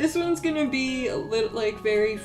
This one's gonna be a little, like, very,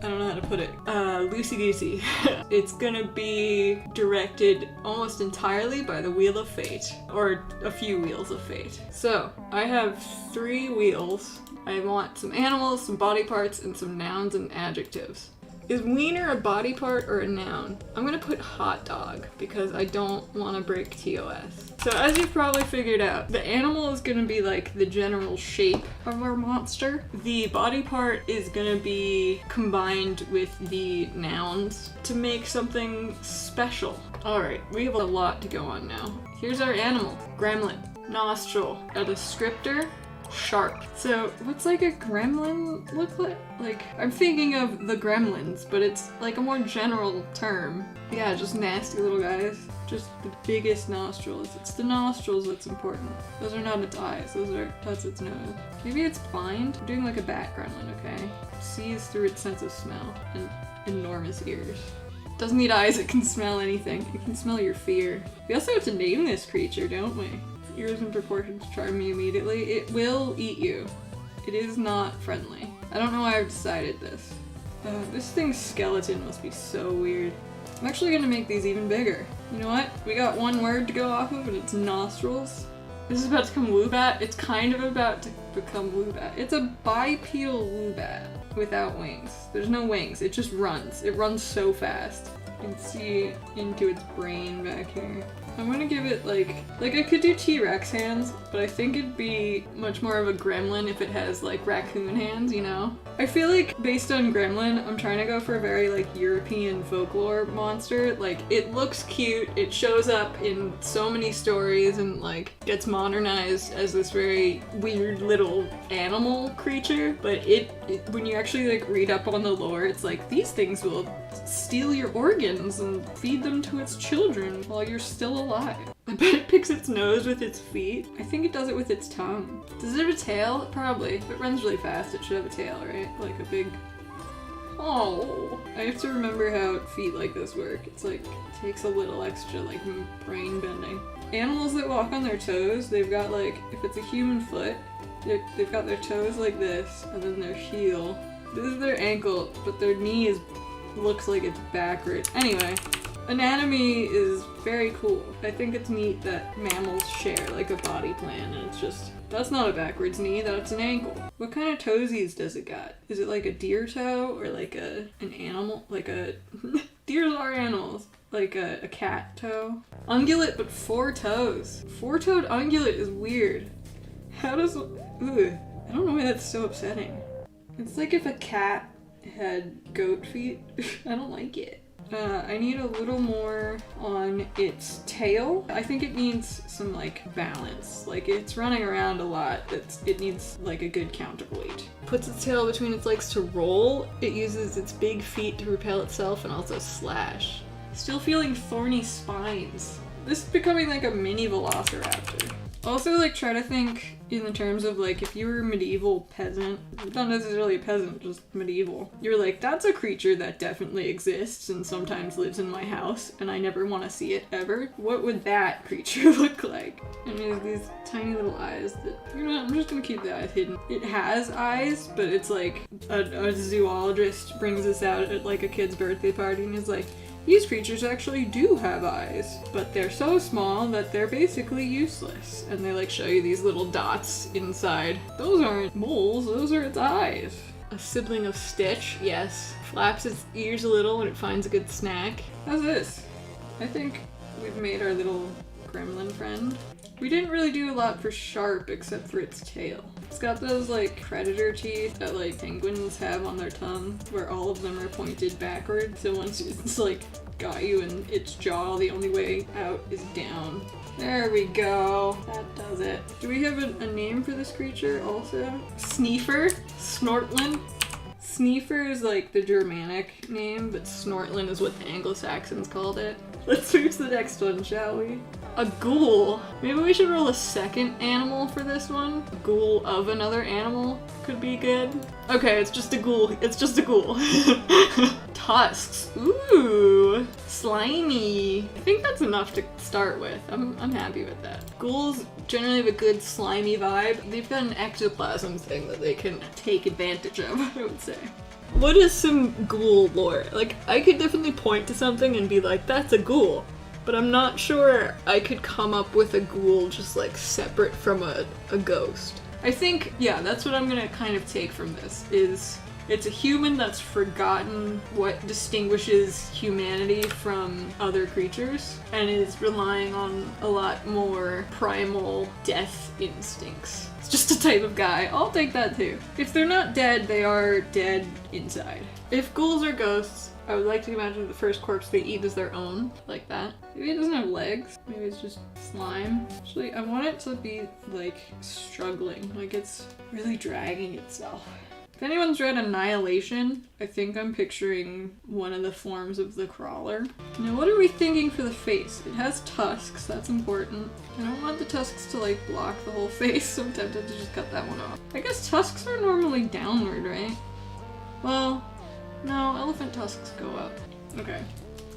I don't know how to put it, loosey-goosey. It's gonna be directed almost entirely by the Wheel of Fate, or a few Wheels of Fate. So, I have 3 wheels. I want some animals, some body parts, and some nouns and adjectives. Is wiener a body part or a noun? I'm gonna put hot dog because I don't want to break TOS. So as you've probably figured out, the animal is gonna be like the general shape of our monster. The body part is gonna be combined with the nouns to make something special. Alright, we have a lot to go on now. Here's our animal. Gremlin. Nostril. A descriptor. Sharp. So what's like a gremlin look like? Like, I'm thinking of the Gremlins, but it's like a more general term. Yeah, just nasty little guys. Just the biggest nostrils. It's the nostrils that's important. Those are not its eyes, that's its nose. Maybe it's blind? I'm doing like a bat gremlin, okay? Sees through its sense of smell and enormous ears. Doesn't need eyes, it can smell anything. It can smell your fear. We also have to name this creature, don't we? Ears and proportions charm me immediately. It will eat you. It is not friendly. I don't know why I've decided this. This thing's skeleton must be so weird. I'm actually gonna make these even bigger. You know what? We got one word to go off of and it's nostrils. This is about to become Woobat. It's kind of about to become Woobat. It's a bipedal Woobat without wings. There's no wings, it just runs. It runs so fast. You can see into its brain back here. I'm gonna give it like I could do T-Rex hands, but I think it'd be much more of a gremlin if it has like raccoon hands, you know? I feel like based on gremlin, I'm trying to go for a very like European folklore monster. Like it looks cute, it shows up in so many stories and like gets modernized as this very weird little animal creature, but it when you actually like read up on the lore, it's like these things will steal your organs and feed them to its children while you're still alive. I bet it picks its nose with its feet. I think it does it with its tongue. Does it have a tail? Probably. If it runs really fast, it should have a tail, right? Like a big... Oh, I have to remember how feet like this work. It's like, it takes a little extra like brain bending. Animals that walk on their toes, they've got like, if it's a human foot, they've got their toes like this, and then their heel. This is their ankle, but their knee looks like it's backwards. Anyway, anatomy is very cool. I think it's neat that mammals share like a body plan, and it's just, that's not a backwards knee, that's an ankle. What kind of toesies does it got? Is it like a deer toe or like an animal? Like a, deers are animals. Like a cat toe? Ungulate, but 4 toes. 4-toed ungulate is weird. How does, ugh, I don't know why that's so upsetting. It's like if a cat had goat feet. I don't like it. I need a little more on its tail. I think it needs some like balance. Like it's running around a lot. It needs like a good counterweight. Puts its tail between its legs to roll. It uses its big feet to propel itself and also slash. Still feeling thorny spines. This is becoming like a mini velociraptor. Also, like, try to think in the terms of, like, if you were a medieval peasant, not necessarily a peasant, just medieval, you're like, that's a creature that definitely exists and sometimes lives in my house, and I never want to see it ever. What would that creature look like? And it has these tiny little eyes that, you know what, I'm just gonna keep the eyes hidden. It has eyes, but it's like, a zoologist brings this out at, like, a kid's birthday party and is like, these creatures actually do have eyes, but they're so small that they're basically useless. And they like show you these little dots inside. Those aren't moles, those are its eyes. A sibling of Stitch, yes. Flaps its ears a little when it finds a good snack. How's this? I think we've made our little gremlin friend. We didn't really do a lot for Sharp except for its tail. It's got those like predator teeth that like penguins have on their tongue where all of them are pointed backward. So once it's like got you in its jaw, the only way out is down. There we go. That does it. Do we have a name for this creature also? Sneefer? Snortlin? Sneefer is like the Germanic name, but Snortlin is what the Anglo-Saxons called it. Let's move to the next one, shall we? A ghoul. Maybe we should roll a second animal for this one. A ghoul of another animal could be good. Okay, it's just a ghoul. It's just a ghoul. Tusks. Ooh, slimy. I think that's enough to start with. I'm happy with that. Ghouls generally have a good slimy vibe. They've got an ectoplasm thing that they can take advantage of, I would say. What is some ghoul lore? Like, I could definitely point to something and be like, that's a ghoul. But I'm not sure I could come up with a ghoul just like separate from a ghost. I think, yeah, that's what I'm gonna kind of take from this, is it's a human that's forgotten what distinguishes humanity from other creatures and is relying on a lot more primal death instincts. It's just a type of guy. I'll take that too. If they're not dead, they are dead inside. If ghouls are ghosts, I would like to imagine the first corpse they eat is their own, like that. Maybe it doesn't have legs. Maybe it's just slime. Actually, I want it to be, like, struggling. Like, it's really dragging itself. If anyone's read Annihilation, I think I'm picturing one of the forms of the crawler. Now, what are we thinking for the face? It has tusks, that's important. I don't want the tusks to, like, block the whole face, so I'm tempted to just cut that one off. I guess tusks are normally downward, right? Well, no, elephant tusks go up. Okay.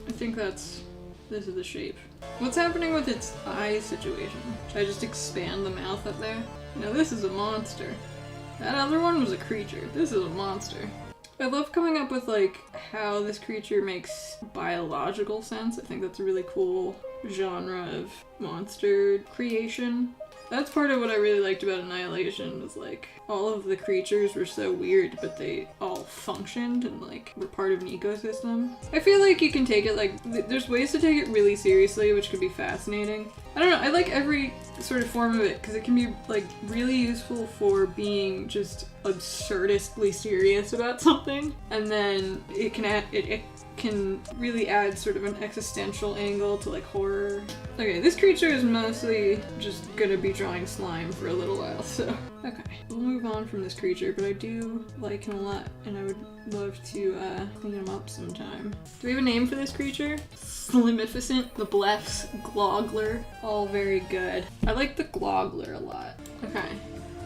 I think this is the shape. What's happening with its eye situation? Should I just expand the mouth up there? Now this is a monster. That other one was a creature. This is a monster. I love coming up with like how this creature makes biological sense. I think that's a really cool genre of monster creation. That's part of what I really liked about Annihilation, was like all of the creatures were so weird, but they all functioned and like were part of an ecosystem. I feel like you can take it like, there's ways to take it really seriously, which could be fascinating. I don't know, I like every sort of form of it because it can be like really useful for being just absurdistly serious about something, and then it can add, it can really add sort of an existential angle to like horror. Okay, this creature is mostly just gonna be drawing slime for a little while, so. Okay, we'll move on from this creature, but I do like him a lot, and I would love to clean him up sometime. Do we have a name for this creature? Slimificent, the Blephs, Glogler, all very good. I like the Glogler a lot. Okay.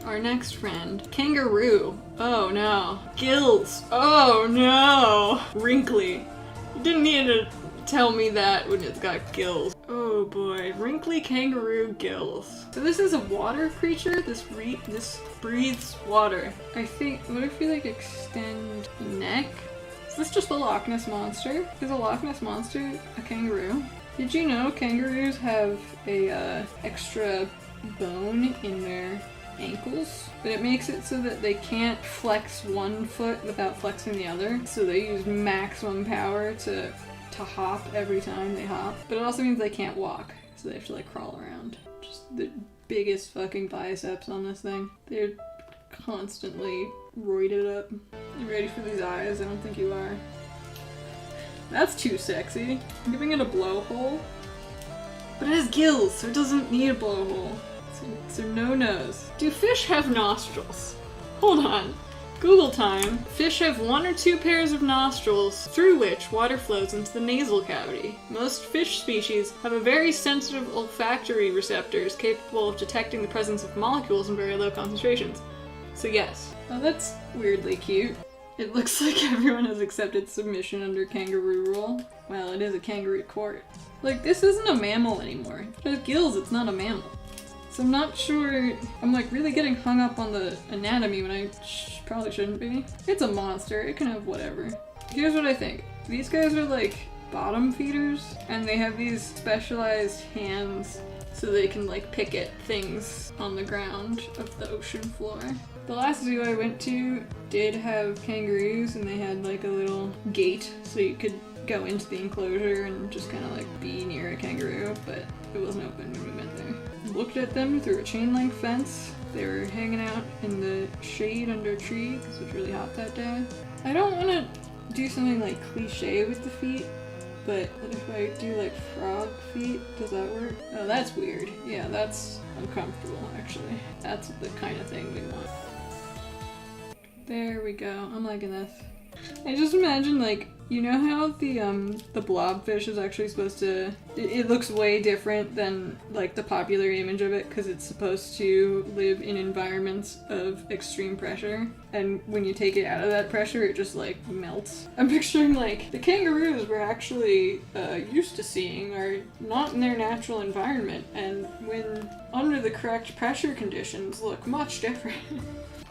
Our next friend, kangaroo. Oh no. Gills. Oh no. Wrinkly. You didn't need to tell me that when it's got gills. Oh boy, wrinkly kangaroo gills. So this is a water creature? This breathes water. I think, what if we like extend the neck? Is this just a Loch Ness Monster? Is a Loch Ness Monster a kangaroo? Did you know kangaroos have a extra bone in their ankles, but it makes it so that they can't flex one foot without flexing the other, so they use maximum power to hop every time they hop, but it also means they can't walk, so they have to like crawl around. Just the biggest fucking biceps on this thing. They're constantly roided up. You ready for these eyes? I don't think you are. That's too sexy. I'm giving it a blowhole, but it has gills, so it doesn't need a blowhole. So no nose. Do fish have nostrils? Hold on. Google time. Fish have 1 or 2 pairs of nostrils through which water flows into the nasal cavity. Most fish species have a very sensitive olfactory receptors capable of detecting the presence of molecules in very low concentrations. So yes. Oh, that's weirdly cute. It looks like everyone has accepted submission under kangaroo rule. Well, it is a kangaroo court. Like, this isn't a mammal anymore. It has gills, it's not a mammal. So I'm not sure, I'm like really getting hung up on the anatomy when I probably shouldn't be. It's a monster, it can have whatever. Here's what I think. These guys are like bottom feeders, and they have these specialized hands so they can like pick at things on the ground of the ocean floor. The last zoo I went to did have kangaroos, and they had like a little gate so you could go into the enclosure and just kind of like be near a kangaroo, but it wasn't open when we went there. Looked at them through a chain link fence. They were hanging out in the shade under a tree because it was really hot that day. I don't want to do something like cliche with the feet, but if I do like frog feet, does that work? Oh, that's weird. Yeah, that's uncomfortable actually. That's the kind of thing we want. There we go. I'm liking this. I just imagine, like, you know how the blobfish is actually supposed to... It looks way different than, like, the popular image of it because it's supposed to live in environments of extreme pressure. And when you take it out of that pressure, it just, like, melts. I'm picturing, like, the kangaroos we're actually used to seeing are not in their natural environment, and when under the correct pressure conditions look much different.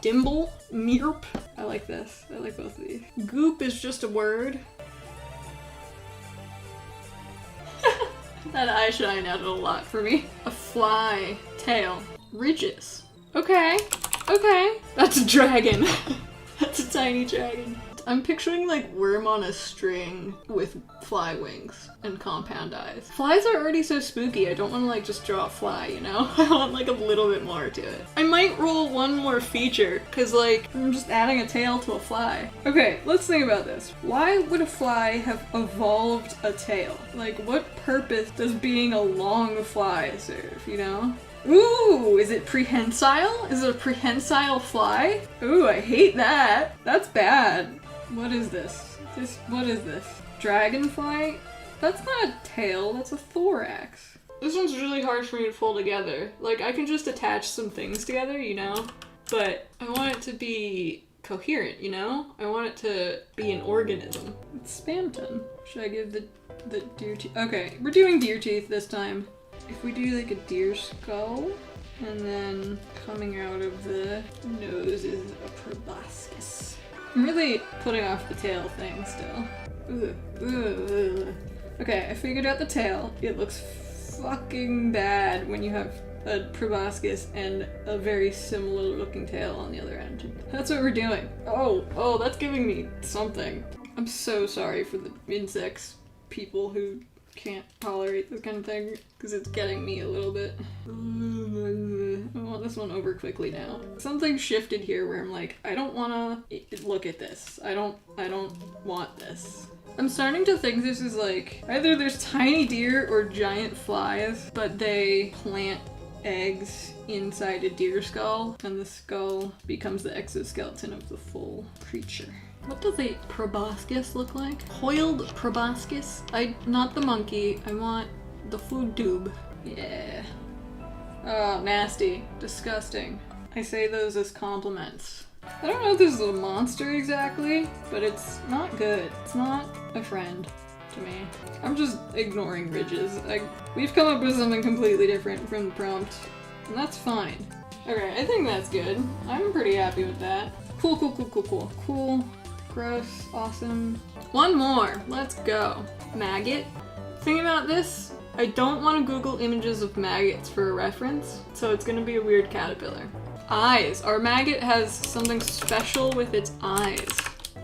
Dimble, meerp. I like this. I like both of these. Goop is just a word. That eye shine added a lot for me. A fly. Tail. Ridges. Okay. Okay. That's a dragon. That's a tiny dragon. I'm picturing like worm on a string with fly wings and compound eyes. Flies are already so spooky, I don't want to like just draw a fly, you know? I want like a little bit more to it. I might roll one more feature, cause like I'm just adding a tail to a fly. Okay, let's think about this. Why would a fly have evolved a tail? Like what purpose does being a long fly serve, you know? Ooh, is it prehensile? Is it a prehensile fly? Ooh, I hate that. That's bad. What is this? What is this? Dragonfly? That's not a tail, that's a thorax. This one's really hard for me to pull together. Like, I can just attach some things together, you know? But I want it to be coherent, you know? I want it to be an organism. It's Spamton. Should I give the deer teeth? Okay, we're doing deer teeth this time. If we do like a deer skull, and then coming out of the nose is a proboscis. I'm really putting off the tail thing still. Okay, I figured out the tail. It looks fucking bad when you have a proboscis and a very similar looking tail on the other end. That's what we're doing. Oh, that's giving me something. I'm so sorry for the insects, people who can't tolerate this kind of thing, because it's getting me a little bit. I want this one over quickly now. Something shifted here where I'm like, I don't wanna look at this. I don't want this. I'm starting to think this is like, either there's tiny deer or giant flies, but they plant eggs inside a deer skull, and the skull becomes the exoskeleton of the full creature. What does a proboscis look like? Coiled proboscis? Not the monkey. I want the food tube. Yeah. Oh, nasty. Disgusting. I say those as compliments. I don't know if this is a monster exactly, but it's not good. It's not a friend to me. I'm just ignoring ridges. We've come up with something completely different from the prompt, and that's fine. Okay, I think that's good. I'm pretty happy with that. Cool. Cool. Gross. Awesome. One more. Let's go. Maggot. Thing about this, I don't want to Google images of maggots for a reference, so it's gonna be a weird caterpillar. Eyes. Our maggot has something special with its eyes.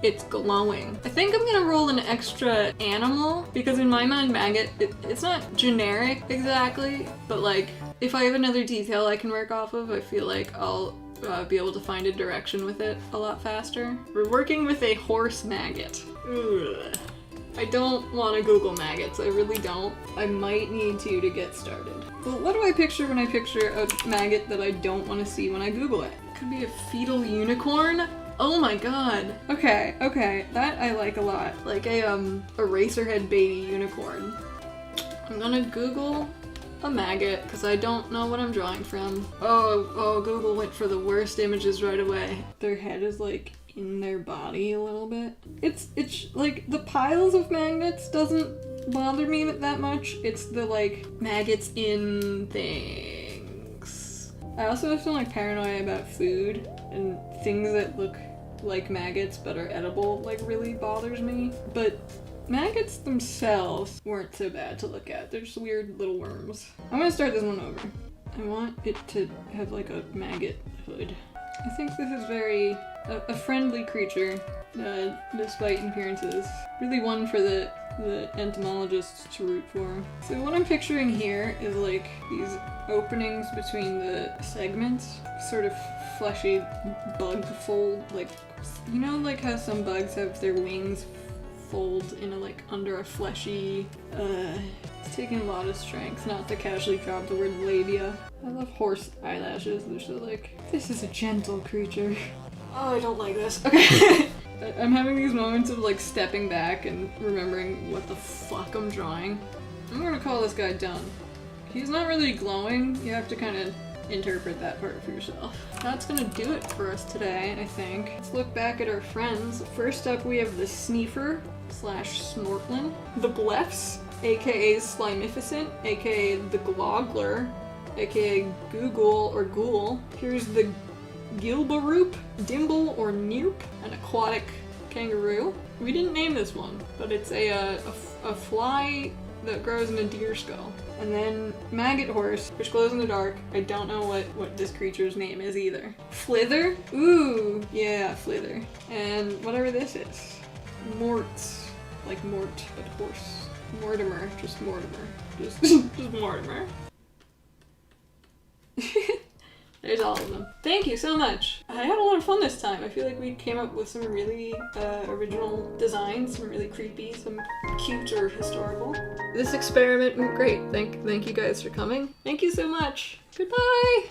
It's glowing. I think I'm gonna roll an extra animal, because in my mind maggot, it's not generic exactly, but like, if I have another detail I can work off of, I feel like I'll be able to find a direction with it a lot faster. We're working with a horse maggot. Ugh. I don't want to Google maggots, I really don't. I might need to get started. But what do I picture when I picture a maggot that I don't want to see when I Google it? Could be a fetal unicorn? Oh my god. Okay, that I like a lot. Like a racerhead baby unicorn. I'm gonna Google a maggot, because I don't know what I'm drawing from. Oh, Google went for the worst images right away. Their head is like in their body a little bit. It's like the piles of magnets doesn't bother me that much. It's the like maggots in things. I also have some like paranoia about food, and things that look like maggots but are edible like really bothers me. But maggots themselves weren't so bad to look at. They're just weird little worms. I'm gonna start this one over. I want it to have like a maggot hood. I think this is very a friendly creature, despite appearances. Really one for the entomologists to root for. So what I'm picturing here is like these openings between the segments, sort of fleshy bug fold, like, you know, like how some bugs have their wings fold in a like under a fleshy, it's taking a lot of strength not to casually drop the word labia. I love horse eyelashes. They're so like, this is a gentle creature. Oh, I don't like this. Okay. I'm having these moments of like stepping back and remembering what the fuck I'm drawing. I'm gonna call this guy done. He's not really glowing. You have to kind of interpret that part for yourself. That's gonna do it for us today, I think. Let's look back at our friends. First up, we have the Sneefer / Snortlin, the Blefs, aka Slimificent, aka the Glogler, aka Google or Ghoul. Here's the Gilbaroop, Dimble or Neerp, an aquatic kangaroo. We didn't name this one, but it's a fly that grows in a deer skull. And then Maggot Horse, which glows in the dark. I don't know what this creature's name is either. Flither? Ooh, yeah, Flither. And whatever this is. Mort. Like Mort, but horse. Mortimer. Just Mortimer. Just Mortimer. There's all of them. Thank you so much. I had a lot of fun this time. I feel like we came up with some really original designs, some really creepy, some cute or historical. This experiment went great. Thank you guys for coming. Thank you so much. Goodbye!